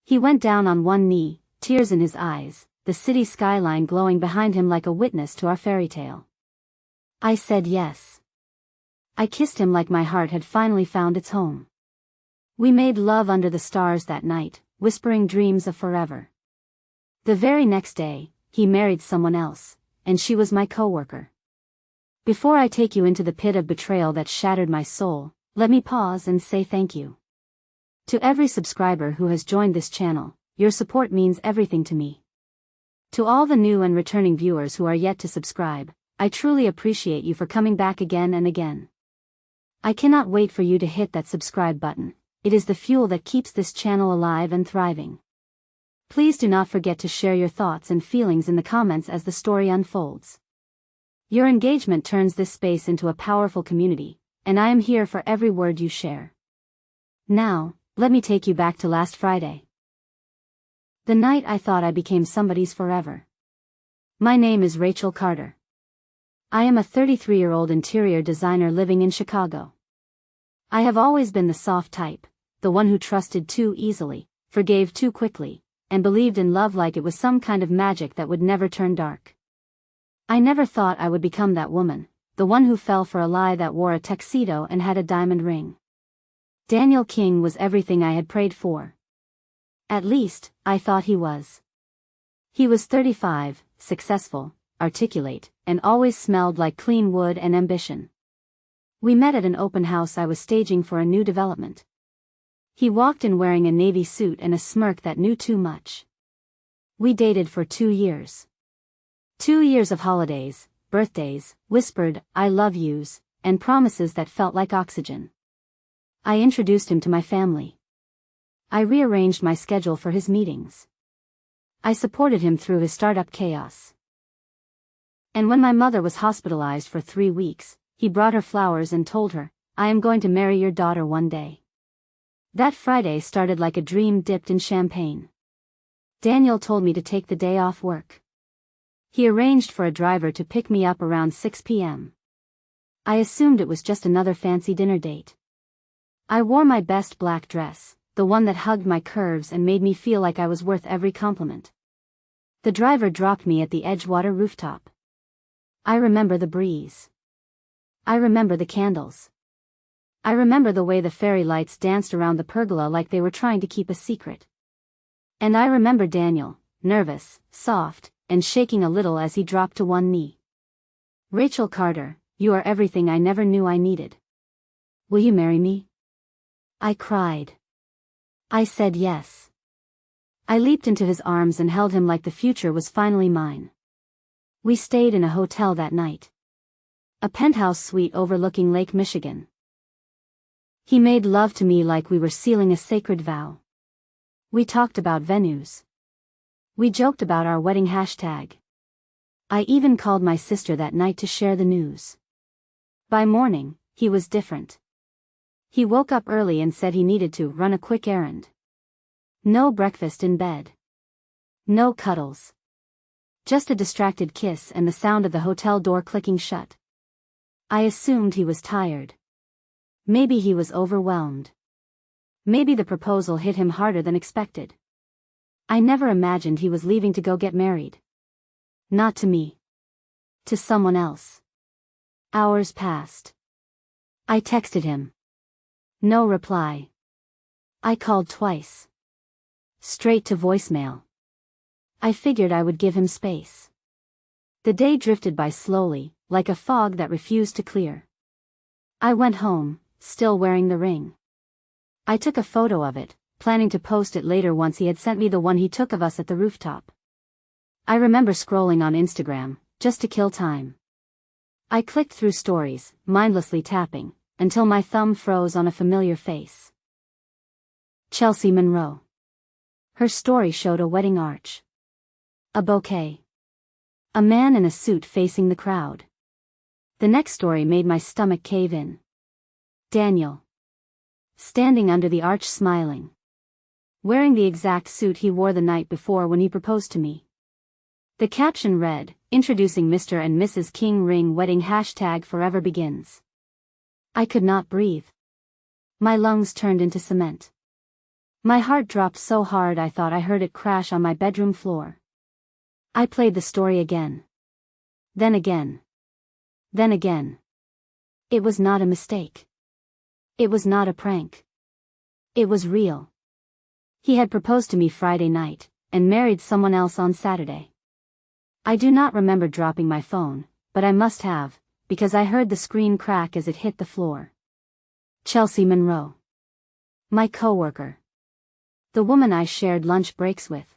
He went down on one knee, tears in his eyes, the city skyline glowing behind him like a witness to our fairy tale. I said yes. I kissed him like my heart had finally found its home. We made love under the stars that night, whispering dreams of forever. The very next day, he married someone else, and she was my coworker. Before I take you into the pit of betrayal that shattered my soul, let me pause and say thank you. To every subscriber who has joined this channel, your support means everything to me. To all the new and returning viewers who are yet to subscribe, I truly appreciate you for coming back again and again. I cannot wait for you to hit that subscribe button. It is the fuel that keeps this channel alive and thriving. Please do not forget to share your thoughts and feelings in the comments as the story unfolds. Your engagement turns this space into a powerful community, and I am here for every word you share. Now, let me take you back to last Friday. The night I thought I became somebody's forever. My name is Rachel Carter. I am a 33-year-old interior designer living in Chicago. I have always been the soft type, the one who trusted too easily, forgave too quickly, and believed in love like it was some kind of magic that would never turn dark. I never thought I would become that woman, the one who fell for a lie that wore a tuxedo and had a diamond ring. Daniel King was everything I had prayed for. At least, I thought he was. He was 35, successful, articulate, and always smelled like clean wood and ambition. We met at an open house I was staging for a new development. He walked in wearing a navy suit and a smirk that knew too much. We dated for 2 years. 2 years of holidays, birthdays, whispered "I love yous," and promises that felt like oxygen. I introduced him to my family. I rearranged my schedule for his meetings. I supported him through his startup chaos. And when my mother was hospitalized for 3 weeks, he brought her flowers and told her, "I am going to marry your daughter one day." That Friday started like a dream dipped in champagne. Daniel told me to take the day off work. He arranged for a driver to pick me up around 6 p.m. I assumed it was just another fancy dinner date. I wore my best black dress, the one that hugged my curves and made me feel like I was worth every compliment. The driver dropped me at the Edgewater rooftop. I remember the breeze. I remember the candles. I remember the way the fairy lights danced around the pergola like they were trying to keep a secret. And I remember Daniel, nervous, soft, and shaking a little as he dropped to one knee. "Rachel Carter, you are everything I never knew I needed. Will you marry me?" I cried. I said yes. I leaped into his arms and held him like the future was finally mine. We stayed in a hotel that night. A penthouse suite overlooking Lake Michigan. He made love to me like we were sealing a sacred vow. We talked about venues. We joked about our wedding hashtag. I even called my sister that night to share the news. By morning, he was different. He woke up early and said he needed to run a quick errand. No breakfast in bed. No cuddles. Just a distracted kiss and the sound of the hotel door clicking shut. I assumed he was tired. Maybe he was overwhelmed. Maybe the proposal hit him harder than expected. I never imagined he was leaving to go get married. Not to me. To someone else. Hours passed. I texted him. No reply. I called twice. Straight to voicemail. I figured I would give him space. The day drifted by slowly, like a fog that refused to clear. I went home, still wearing the ring. I took a photo of it, planning to post it later once he had sent me the one he took of us at the rooftop. I remember scrolling on Instagram, just to kill time. I clicked through stories, mindlessly tapping, until my thumb froze on a familiar face. Chelsea Monroe. Her story showed a wedding arch. A bouquet. A man in a suit facing the crowd. The next story made my stomach cave in. Daniel. Standing under the arch smiling. Wearing the exact suit he wore the night before when he proposed to me. The caption read, "Introducing Mr. and Mrs. King Ring Wedding hashtag Forever Begins." I could not breathe. My lungs turned into cement. My heart dropped so hard I thought I heard it crash on my bedroom floor. I played the story again. Then again. Then again. It was not a mistake. It was not a prank. It was real. He had proposed to me Friday night, and married someone else on Saturday. I do not remember dropping my phone, but I must have, because I heard the screen crack as it hit the floor. Chelsea Monroe. My coworker. The woman I shared lunch breaks with.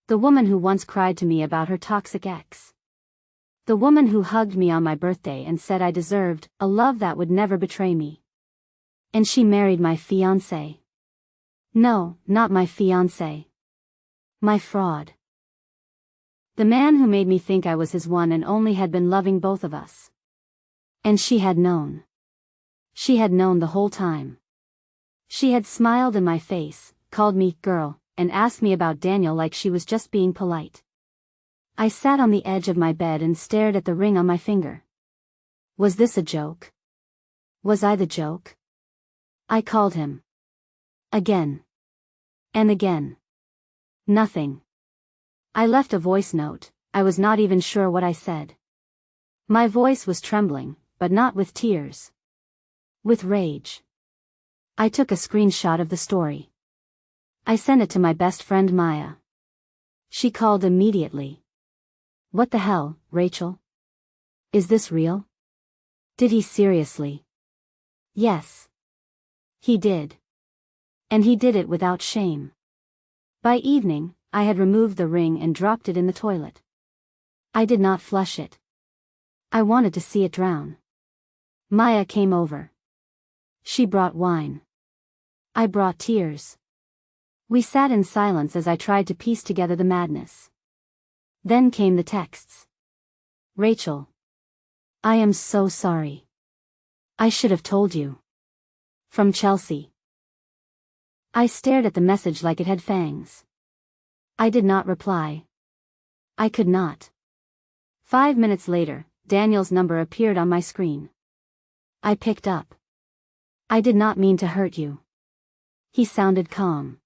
The woman who once cried to me about her toxic ex. The woman who hugged me on my birthday and said I deserved a love that would never betray me. And she married my fiancé. No, not my fiancé. My fraud. The man who made me think I was his one and only had been loving both of us. And she had known. She had known the whole time. She had smiled in my face, called me girl, and asked me about Daniel like she was just being polite. I sat on the edge of my bed and stared at the ring on my finger. Was this a joke? Was I the joke? I called him. Again. And again. Nothing. I left a voice note. I was not even sure what I said. My voice was trembling, but not with tears. With rage. I took a screenshot of the story. I sent it to my best friend Maya. She called immediately. What the hell, Rachel? Is this real? Did he seriously? Yes. He did. And he did it without shame. By evening, I had removed the ring and dropped it in the toilet. I did not flush it. I wanted to see it drown. Maya came over. She brought wine. I brought tears. We sat in silence as I tried to piece together the madness. Then came the texts. Rachel. I am so sorry. I should have told you. From Chelsea. I stared at the message like it had fangs. I did not reply. I could not. 5 minutes later, Daniel's number appeared on my screen. I picked up. I did not mean to hurt you. He sounded calm.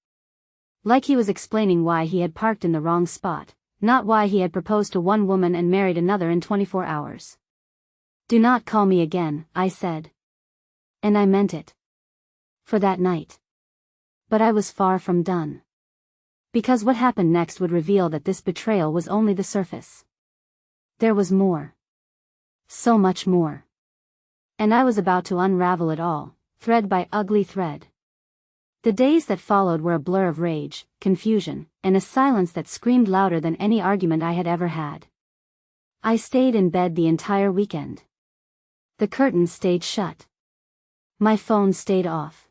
Like he was explaining why he had parked in the wrong spot, not why he had proposed to one woman and married another in 24 hours. Do not call me again, I said. And I meant it. For that night. But I was far from done. Because what happened next would reveal that this betrayal was only the surface. There was more. So much more. And I was about to unravel it all, thread by ugly thread. The days that followed were a blur of rage, confusion, and a silence that screamed louder than any argument I had ever had. I stayed in bed the entire weekend. The curtains stayed shut. My phone stayed off.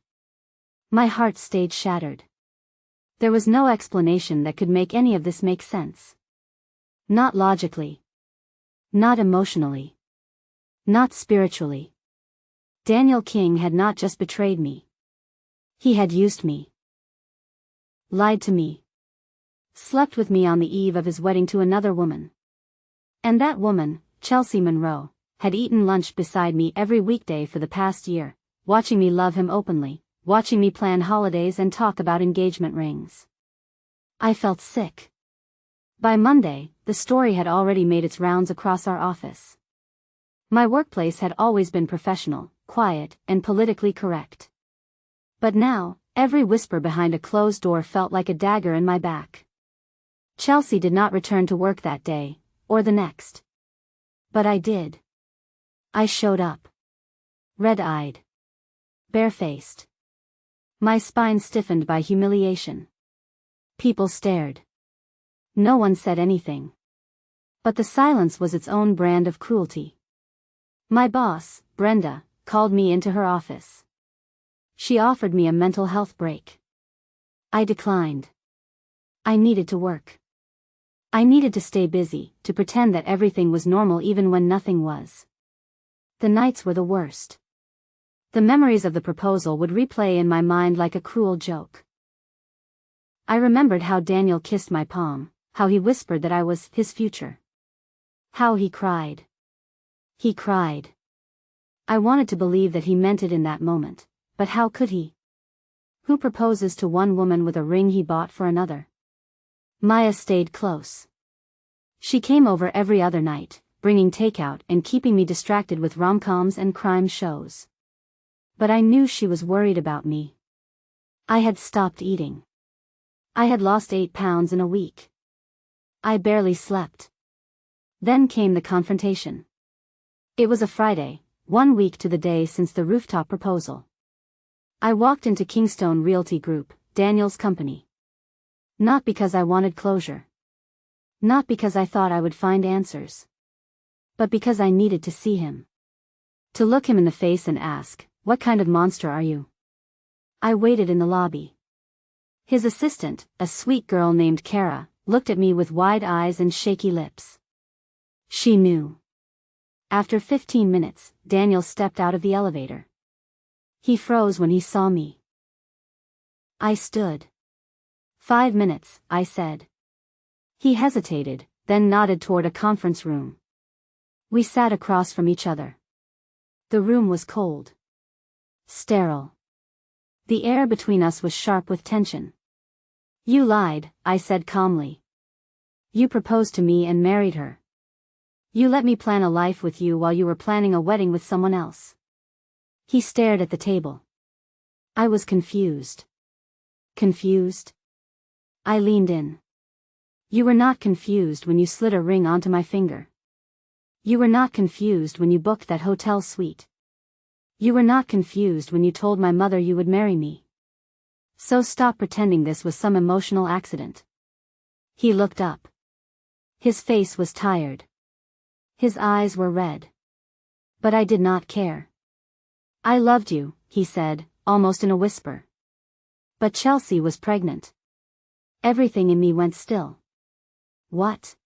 My heart stayed shattered. There was no explanation that could make any of this make sense. Not logically. Not emotionally. Not spiritually. Daniel King had not just betrayed me. He had used me. Lied to me. Slept with me on the eve of his wedding to another woman. And that woman, Chelsea Monroe, had eaten lunch beside me every weekday for the past year, watching me love him openly, watching me plan holidays and talk about engagement rings. I felt sick. By Monday, the story had already made its rounds across our office. My workplace had always been professional, quiet, and politically correct. But now, every whisper behind a closed door felt like a dagger in my back. Chelsea did not return to work that day, or the next. But I did. I showed up. Red-eyed. Barefaced. My spine stiffened by humiliation. People stared. No one said anything. But the silence was its own brand of cruelty. My boss, Brenda, called me into her office. She offered me a mental health break. I declined. I needed to work. I needed to stay busy, to pretend that everything was normal even when nothing was. The nights were the worst. The memories of the proposal would replay in my mind like a cruel joke. I remembered how Daniel kissed my palm, how he whispered that I was his future. How he cried. He cried. I wanted to believe that he meant it in that moment, but how could he? Who proposes to one woman with a ring he bought for another? Maya stayed close. She came over every other night, bringing takeout and keeping me distracted with rom-coms and crime shows. But I knew she was worried about me. I had stopped eating. I had lost 8 pounds in a week. I barely slept. Then came the confrontation. It was a Friday, 1 week to the day since the rooftop proposal. I walked into Kingstone Realty Group, Daniel's company. Not because I wanted closure. Not because I thought I would find answers. But because I needed to see him. To look him in the face and ask, "What kind of monster are you?" I waited in the lobby. His assistant, a sweet girl named Kara, looked at me with wide eyes and shaky lips. She knew. After 15 minutes, Daniel stepped out of the elevator. He froze when he saw me. I stood. 5 minutes, I said. He hesitated, then nodded toward a conference room. We sat across from each other. The room was cold. Sterile. The air between us was sharp with tension. "You lied," I said calmly. "You proposed to me and married her. You let me plan a life with you while you were planning a wedding with someone else." He stared at the table. I was confused. Confused? I leaned in. "You were not confused when you slid a ring onto my finger. You were not confused when you booked that hotel suite. You were not confused when you told my mother you would marry me. So stop pretending this was some emotional accident." He looked up. His face was tired. His eyes were red. But I did not care. "I loved you," he said, almost in a whisper. But Chelsea was pregnant. Everything in me went still. "What?"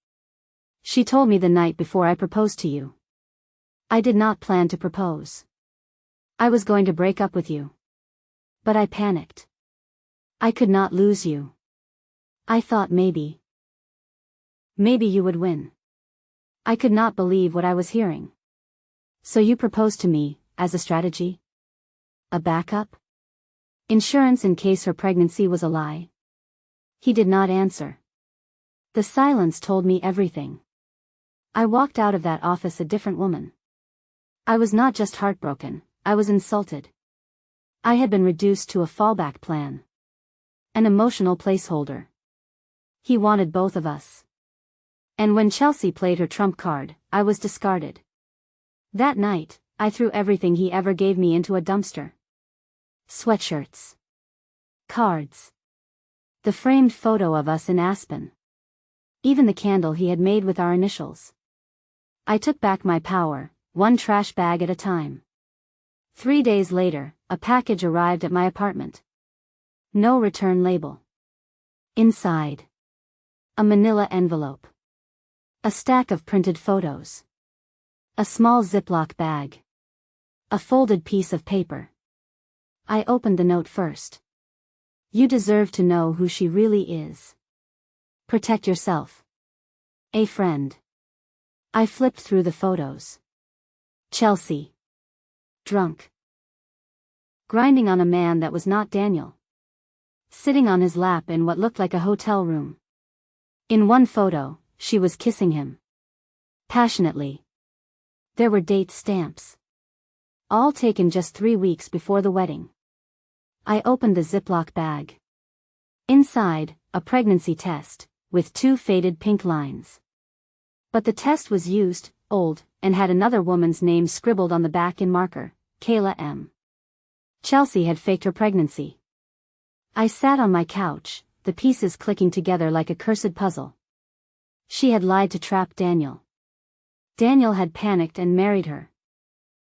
"She told me the night before I proposed to you. I did not plan to propose. I was going to break up with you. But I panicked. I could not lose you. I thought maybe you would win." I could not believe what I was hearing. "So you proposed to me, as a strategy? A backup? Insurance in case her pregnancy was a lie?" He did not answer. The silence told me everything. I walked out of that office a different woman. I was not just heartbroken, I was insulted. I had been reduced to a fallback plan. An emotional placeholder. He wanted both of us. And when Chelsea played her trump card, I was discarded. That night, I threw everything he ever gave me into a dumpster. Sweatshirts. Cards. The framed photo of us in Aspen. Even the candle he had made with our initials. I took back my power, one trash bag at a time. 3 days later, a package arrived at my apartment. No return label. Inside. A manila envelope. A stack of printed photos. A small Ziploc bag. A folded piece of paper. I opened the note first. "You deserve to know who she really is. Protect yourself. A friend." I flipped through the photos. Chelsea. Drunk. Grinding on a man that was not Daniel. Sitting on his lap in what looked like a hotel room. In one photo, she was kissing him. Passionately. There were date stamps. All taken just 3 weeks before the wedding. I opened the Ziploc bag. Inside, a pregnancy test, with 2 faded pink lines. But the test was used, old, and had another woman's name scribbled on the back in marker, Kayla M. Chelsea had faked her pregnancy. I sat on my couch, the pieces clicking together like a cursed puzzle. She had lied to trap Daniel. Daniel had panicked and married her.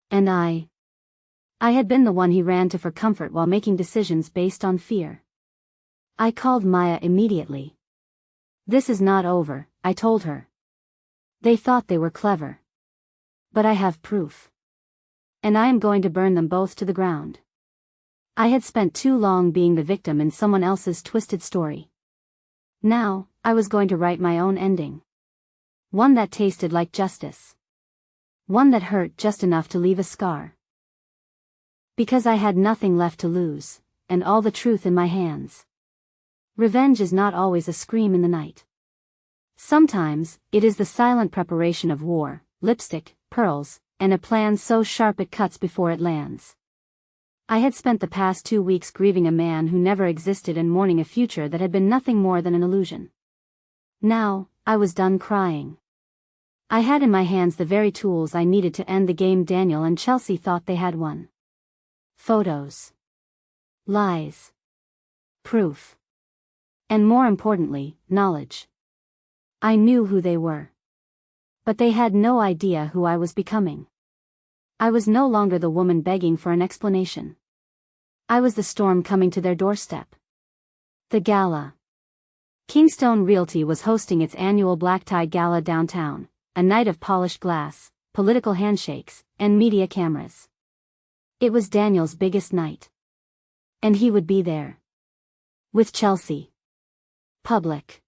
And I had been the one he ran to for comfort while making decisions based on fear. I called Maya immediately. "This is not over," I told her. "They thought they were clever. But I have proof. And I am going to burn them both to the ground." I had spent too long being the victim in someone else's twisted story. Now, I was going to write my own ending. One that tasted like justice. One that hurt just enough to leave a scar. Because I had nothing left to lose, and all the truth in my hands. Revenge is not always a scream in the night. Sometimes, it is the silent preparation of war, lipstick, pearls, and a plan so sharp it cuts before it lands. I had spent the past 2 weeks grieving a man who never existed and mourning a future that had been nothing more than an illusion. Now, I was done crying. I had in my hands the very tools I needed to end the game Daniel and Chelsea thought they had won. Photos. Lies. Proof. And more importantly, knowledge. I knew who they were. But they had no idea who I was becoming. I was no longer the woman begging for an explanation. I was the storm coming to their doorstep. The gala. Kingstone Realty was hosting its annual black tie gala downtown, a night of polished glass, political handshakes, and media cameras. It was Daniel's biggest night. And he would be there. With Chelsea. Public.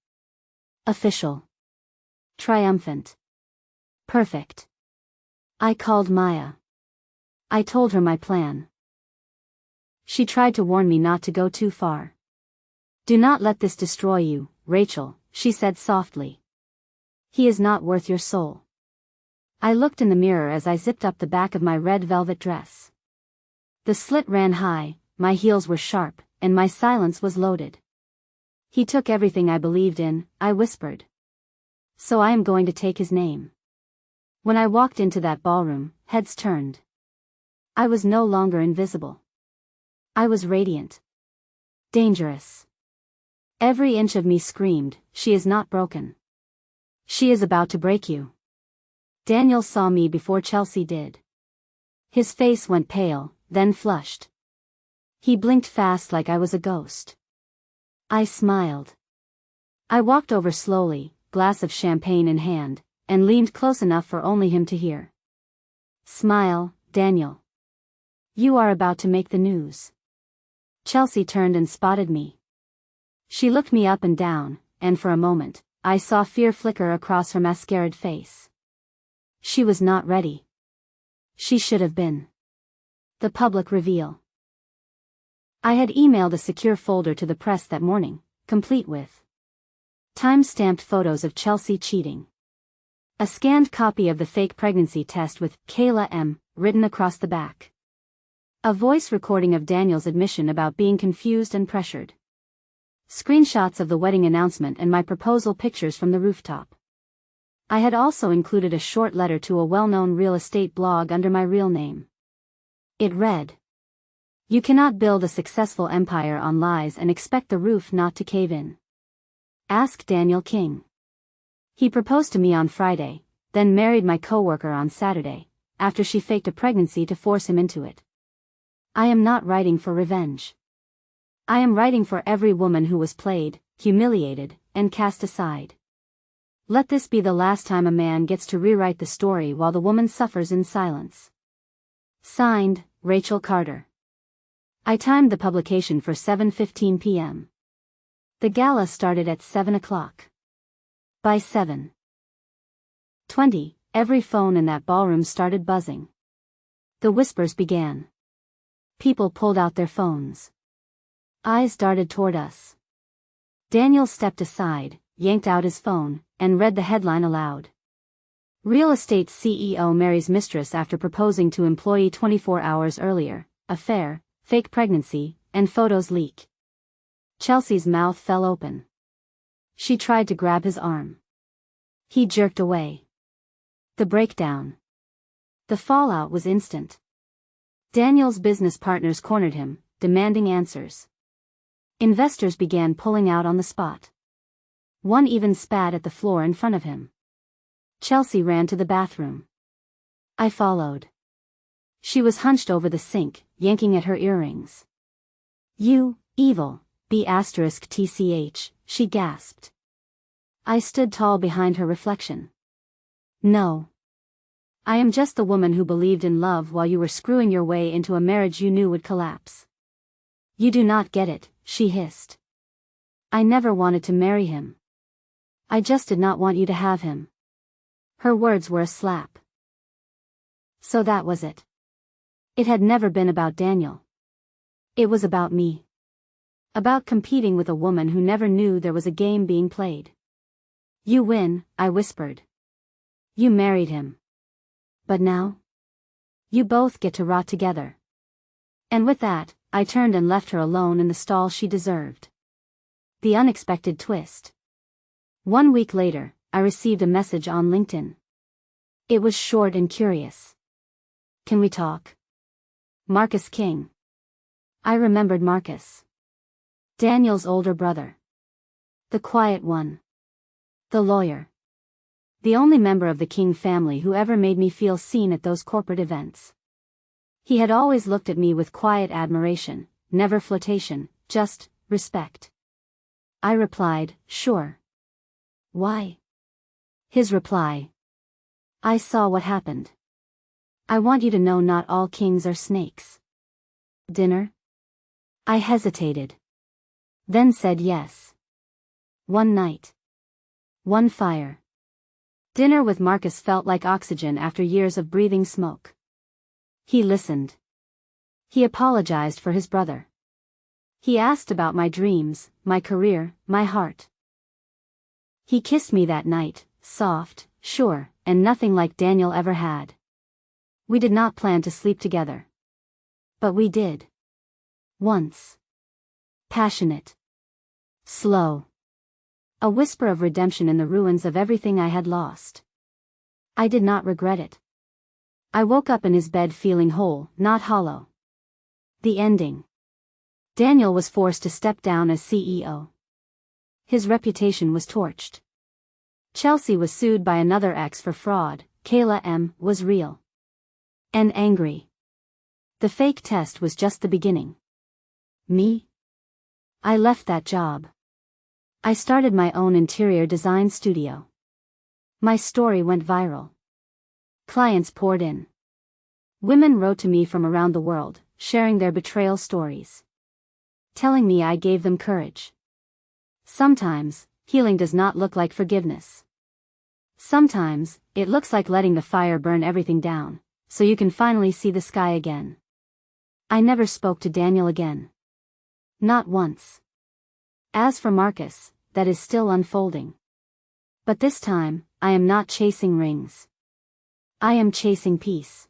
Official. Triumphant. Perfect. I called Maya. I told her my plan. She tried to warn me not to go too far. Do not let this destroy you, Rachel, she said softly. He is not worth your soul. I looked in the mirror as I zipped up the back of my red velvet dress. The slit ran high, my heels were sharp, and my silence was loaded. He took everything I believed in, I whispered. So I am going to take his name. When I walked into that ballroom, heads turned. I was no longer invisible. I was radiant. Dangerous. Every inch of me screamed, she is not broken. She is about to break you. Daniel saw me before Chelsea did. His face went pale, then flushed. He blinked fast like I was a ghost. I smiled. I walked over slowly, glass of champagne in hand, and leaned close enough for only him to hear. Smile, Daniel. You are about to make the news. Chelsea turned and spotted me. She looked me up and down, and for a moment, I saw fear flicker across her mascaraed face. She was not ready. She should have been. The public reveal. I had emailed a secure folder to the press that morning, complete with time-stamped photos of Chelsea cheating. A scanned copy of the fake pregnancy test with Kayla M. written across the back. A voice recording of Daniel's admission about being confused and pressured. Screenshots of the wedding announcement and my proposal pictures from the rooftop. I had also included a short letter to a well-known real estate blog under my real name. It read, "You cannot build a successful empire on lies and expect the roof not to cave in. Ask Daniel King. He proposed to me on Friday, then married my coworker on Saturday, after she faked a pregnancy to force him into it. I am not writing for revenge. I am writing for every woman who was played, humiliated, and cast aside. Let this be the last time a man gets to rewrite the story while the woman suffers in silence." Signed, Rachel Carter. I timed the publication for 7:15 p.m. The gala started at 7 o'clock. By 7:20, every phone in that ballroom started buzzing. The whispers began. People pulled out their phones. Eyes darted toward us. Daniel stepped aside, yanked out his phone, and read the headline aloud. Real estate CEO marries mistress after proposing to employee 24 hours earlier, affair, fake pregnancy, and photos leak. Chelsea's mouth fell open. She tried to grab his arm. He jerked away. The breakdown. The fallout was instant. Daniel's business partners cornered him, demanding answers. Investors began pulling out on the spot. One even spat at the floor in front of him. Chelsea ran to the bathroom. I followed. She was hunched over the sink, yanking at her earrings. "You, evil, B*TCH, she gasped. I stood tall behind her reflection. No. I am just the woman who believed in love while you were screwing your way into a marriage you knew would collapse. You do not get it, she hissed. I never wanted to marry him. I just did not want you to have him." Her words were a slap. So that was it. It had never been about Daniel. It was about me. About competing with a woman who never knew there was a game being played. You win, I whispered. You married him. But now? You both get to rot together. And with that, I turned and left her alone in the stall she deserved. The unexpected twist. 1 week later, I received a message on LinkedIn. It was short and curious. Can we talk? Marcus King. I remembered Marcus. Daniel's older brother. The quiet one. The lawyer. The only member of the King family who ever made me feel seen at those corporate events. He had always looked at me with quiet admiration, never flirtation, just respect. I replied, sure. Why? His reply. I saw what happened. I want you to know not all kings are snakes. Dinner? I hesitated. Then said yes. One night. One fire. Dinner with Marcus felt like oxygen after years of breathing smoke. He listened. He apologized for his brother. He asked about my dreams, my career, my heart. He kissed me that night, soft, sure, and nothing like Daniel ever had. We did not plan to sleep together. But we did. Once. Passionate. Slow. A whisper of redemption in the ruins of everything I had lost. I did not regret it. I woke up in his bed feeling whole, not hollow. The ending. Daniel was forced to step down as CEO. His reputation was torched. Chelsea was sued by another ex for fraud. Kayla M. was real. And angry. The fake test was just the beginning. Me? I left that job. I started my own interior design studio. My story went viral. Clients poured in. Women wrote to me from around the world, sharing their betrayal stories. Telling me I gave them courage. Sometimes, healing does not look like forgiveness. Sometimes, it looks like letting the fire burn everything down, so you can finally see the sky again. I never spoke to Daniel again. Not once. As for Marcus, that is still unfolding. But this time, I am not chasing rings. I am chasing peace.